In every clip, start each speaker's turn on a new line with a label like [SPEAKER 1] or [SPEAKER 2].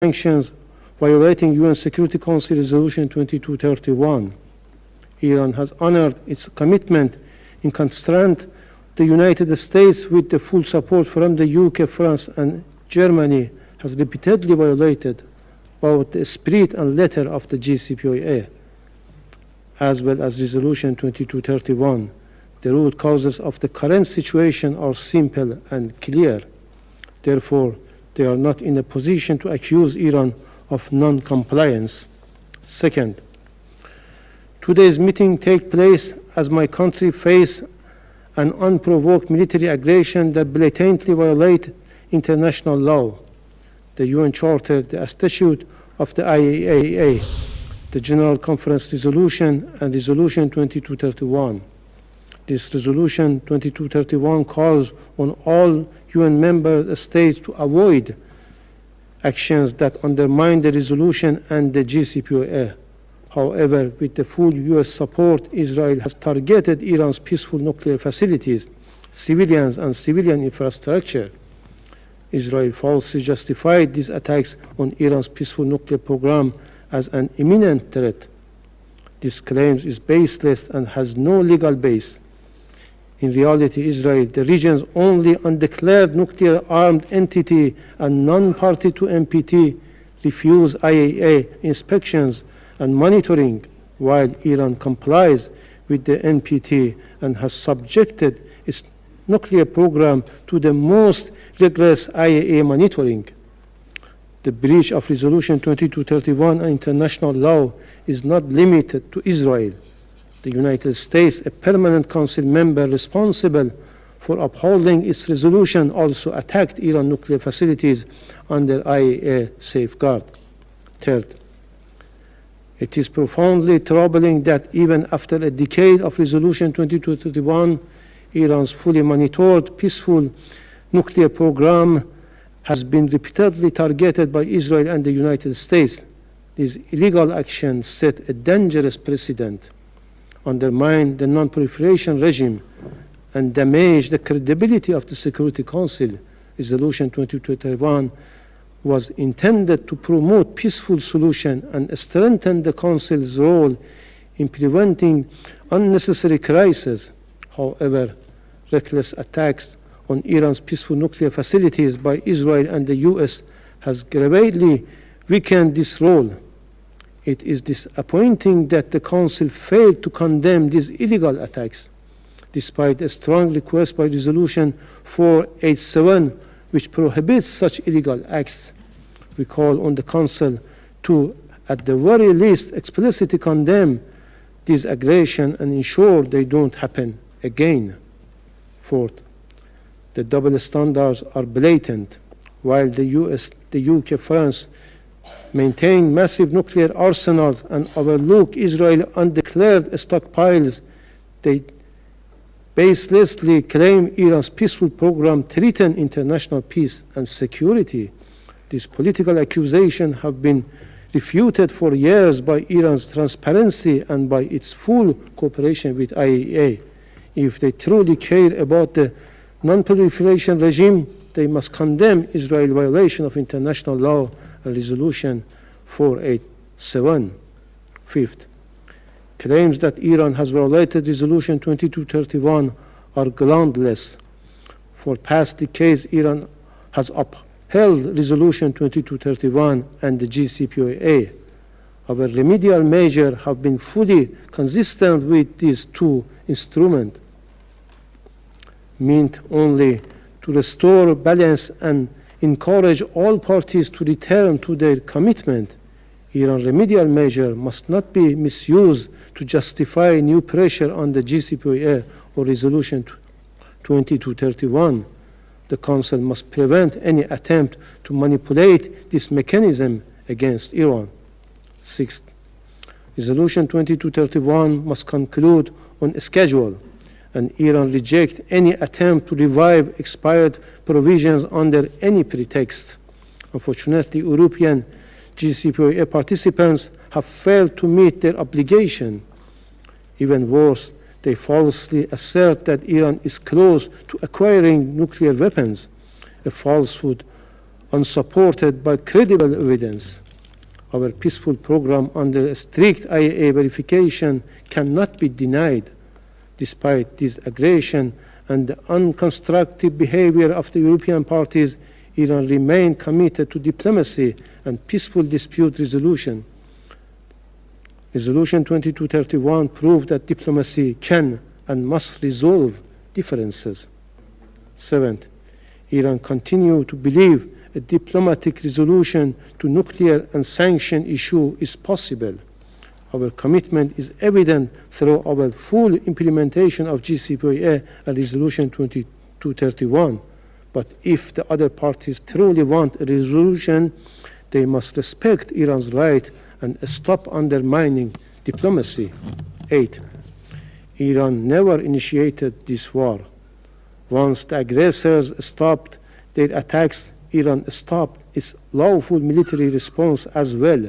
[SPEAKER 1] sanctions violating UN Security Council Resolution 2231. Iran has honored its commitment in confront the United States with the full support from the UK, France, and Germany, has repeatedly violated both the spirit and letter of the JCPOA, as well as Resolution 2231. The root causes of the current situation are simple and clear. Therefore, they are not in a position to accuse Iran of non-compliance. Second, today's meeting takes place as my country faces an unprovoked military aggression that blatantly violates international law, the UN Charter, the Statute of the IAEA, the General Conference Resolution, and Resolution 2231. This Resolution 2231 calls on all UN member states to avoid actions that undermine the resolution and the JCPOA. However, with the full US support, Israel has targeted Iran's peaceful nuclear facilities, civilians, and civilian infrastructure. Israel falsely justified these attacks on Iran's peaceful nuclear program as an imminent threat. This claim is baseless and has no legal base. In reality, Israel, the region's only undeclared nuclear-armed entity and non-party to NPT, refused IAEA inspections and monitoring, while Iran complies with the NPT and has subjected its nuclear program to the most rigorous IAEA monitoring. The breach of Resolution 2231 and international law is not limited to Israel. The United States, a permanent council member responsible for upholding its resolution, also attacked Iran nuclear facilities under IAEA safeguard. Third, it is profoundly troubling that even after a decade of Resolution 2231, Iran's fully monitored peaceful nuclear program has been repeatedly targeted by Israel and the United States. These illegal actions set a dangerous precedent, undermine the non-proliferation regime, and damage the credibility of the Security Council. Resolution 2231 was intended to promote peaceful solution and strengthen the Council's role in preventing unnecessary crises. However, reckless attacks on Iran's peaceful nuclear facilities by Israel and the US has gravely weakened this role. It is disappointing that the Council failed to condemn these illegal attacks, despite a strong request by Resolution 487, which prohibits such illegal acts. We call on the Council to, at the very least, explicitly condemn these aggressions and ensure they don't happen again. Fourth, the double standards are blatant. While the US, the UK, France maintain massive nuclear arsenals and overlook Israel's undeclared stockpiles, they baselessly claim Iran's peaceful program threatens international peace and security. These political accusations have been refuted for years by Iran's transparency and by its full cooperation with IAEA. If they truly care about the non-proliferation regime, they must condemn Israel's violation of international law and Resolution 487. Fifth, claims that Iran has violated Resolution 2231 are groundless. For past decades, Iran has upheld Resolution 2231 and the JCPOA. Our remedial measures have been fully consistent with these two instruments, meant only to restore balance and encourage all parties to return to their commitment. Iran's remedial measure must not be misused to justify new pressure on the JCPOA or Resolution 2231. The Council must prevent any attempt to manipulate this mechanism against Iran. Sixth, Resolution 2231 must conclude on a schedule, and Iran reject any attempt to revive expired provisions under any pretext. Unfortunately, European JCPOA participants have failed to meet their obligation. Even worse, they falsely assert that Iran is close to acquiring nuclear weapons, a falsehood unsupported by credible evidence. Our peaceful program under strict IAEA verification cannot be denied. Despite this aggression and the unconstructive behavior of the European parties, Iran remained committed to diplomacy and peaceful dispute resolution. Resolution 2231 proved that diplomacy can and must resolve differences. Seventh, Iran continues to believe a diplomatic resolution to nuclear and sanction issue is possible. Our commitment is evident through our full implementation of JCPOA and Resolution 2231. But if the other parties truly want a resolution, they must respect Iran's right and stop undermining diplomacy. 8. Iran never initiated this war. Once the aggressors stopped their attacks, Iran stopped its lawful military response as well.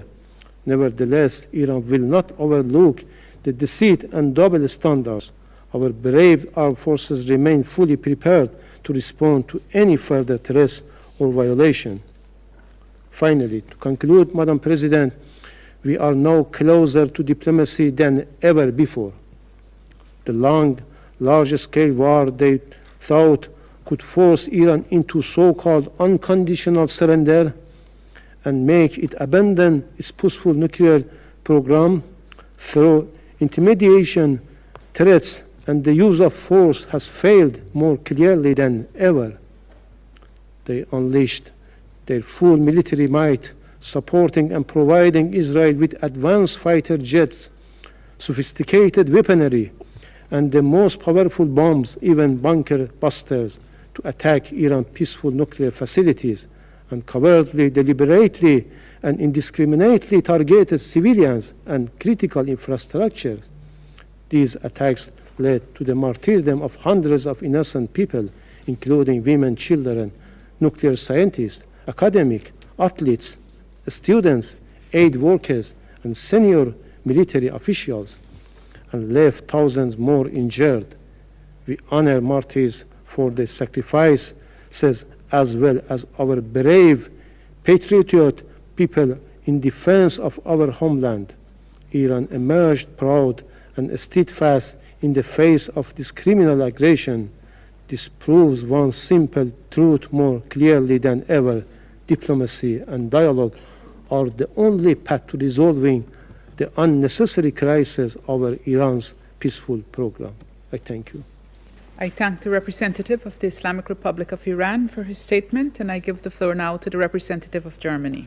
[SPEAKER 1] Nevertheless, Iran will not overlook the deceit and double standards. Our brave armed forces remain fully prepared to respond to any further threats or violation. Finally, to conclude, Madam President, we are now closer to diplomacy than ever before. The large-scale war they thought could force Iran into so-called unconditional surrender and make it abandon its peaceful nuclear program through intimidation, threats, and the use of force has failed more clearly than ever. They unleashed their full military might, supporting and providing Israel with advanced fighter jets, sophisticated weaponry, and the most powerful bombs, even bunker busters, to attack Iran's peaceful nuclear facilities, and covertly, deliberately, and indiscriminately targeted civilians and critical infrastructures. These attacks led to the martyrdom of hundreds of innocent people, including women, children, nuclear scientists, academics, athletes, students, aid workers, and senior military officials, and left thousands more injured. We honor martyrs for their sacrifices as well as our brave, patriotic people in defense of our homeland. Iran emerged proud and steadfast in the face of this criminal aggression. This proves one simple truth more clearly than ever: diplomacy and dialogue are the only path to resolving the unnecessary crisis over Iran's peaceful program. I thank you.
[SPEAKER 2] I thank the representative of the Islamic Republic of Iran for his statement, and I give the floor now to the representative of Germany.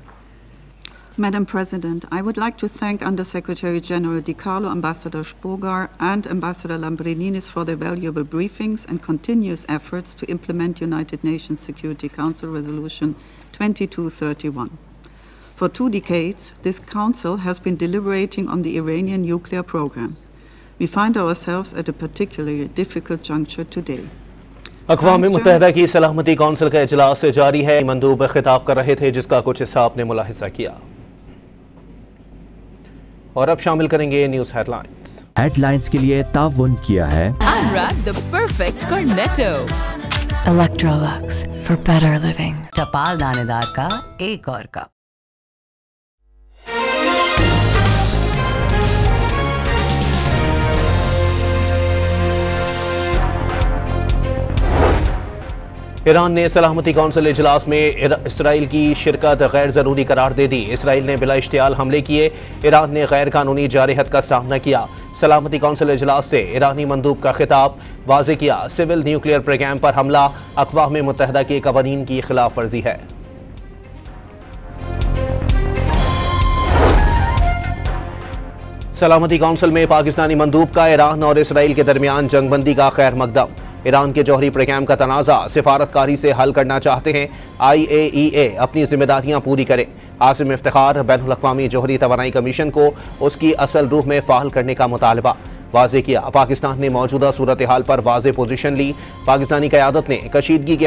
[SPEAKER 3] Madam President, I would like to thank Under-Secretary General Di Carlo, Ambassador Spogar, and Ambassador Lambrininis for their valuable briefings and continuous efforts to implement United Nations Security Council Resolution 2231. For 2 decades, this Council has been deliberating on the Iranian nuclear program. We find ourselves at a particularly difficult juncture today.
[SPEAKER 4] अक़वाम मुत्तहिदा की सलामती council का इजलास से जारी है। मंदूब खिताब कर रहे थे, जिसका कुछ हिस्सा आपने मुलाहिजा किया। और अब शामिल करेंगे न्यूज़ हेडलाइंस।
[SPEAKER 5] हेडलाइंस के लिए ताउन किया है
[SPEAKER 6] Unwrap the perfect cornetto.
[SPEAKER 7] Electrolux for better living.
[SPEAKER 6] टपाल दानेदार का एक और कप।
[SPEAKER 4] ईरान ने सलामती कौंसिल इजलास में इसराइल की शिरकत गैर ज़रूरी करार दे दी। इसराइल ने बिला इश्तियाल हमले किए। ईरान ने गैर कानूनी जारहत का सामना किया। सलामती कौंसिल इजलास से ईरानी मंदूब का खिताब वाज़े किया। सिविल न्यूक्लियर प्रोग्राम पर हमला अक़वाम मुत्तहिदा के कवानीन की खिलाफ वर्जी है। सलामती कौंसिल में पाकिस्तानी मंदूब का ईरान और इसराइल के दरमियान जंगबंदी का खैर मकदम। ईरान के जौहरी प्रोग्राम का तनाज़ा सिफारतकारी से हल करना चाहते हैं। IAEA अपनी जिम्मेदारियां पूरी करे। आसिम इफ्तिखार बैनुल अक़वामी जौहरी तवानाई कमीशन को उसकी असल रूह में फ़ाल करने का मुतालबा। वाज़े किया, पाकिस्तान ने मौजूदा सूरत हाल पर वाज़े पोजीशन ली। पाकिस्तानी क़यादत ने कशीदगी के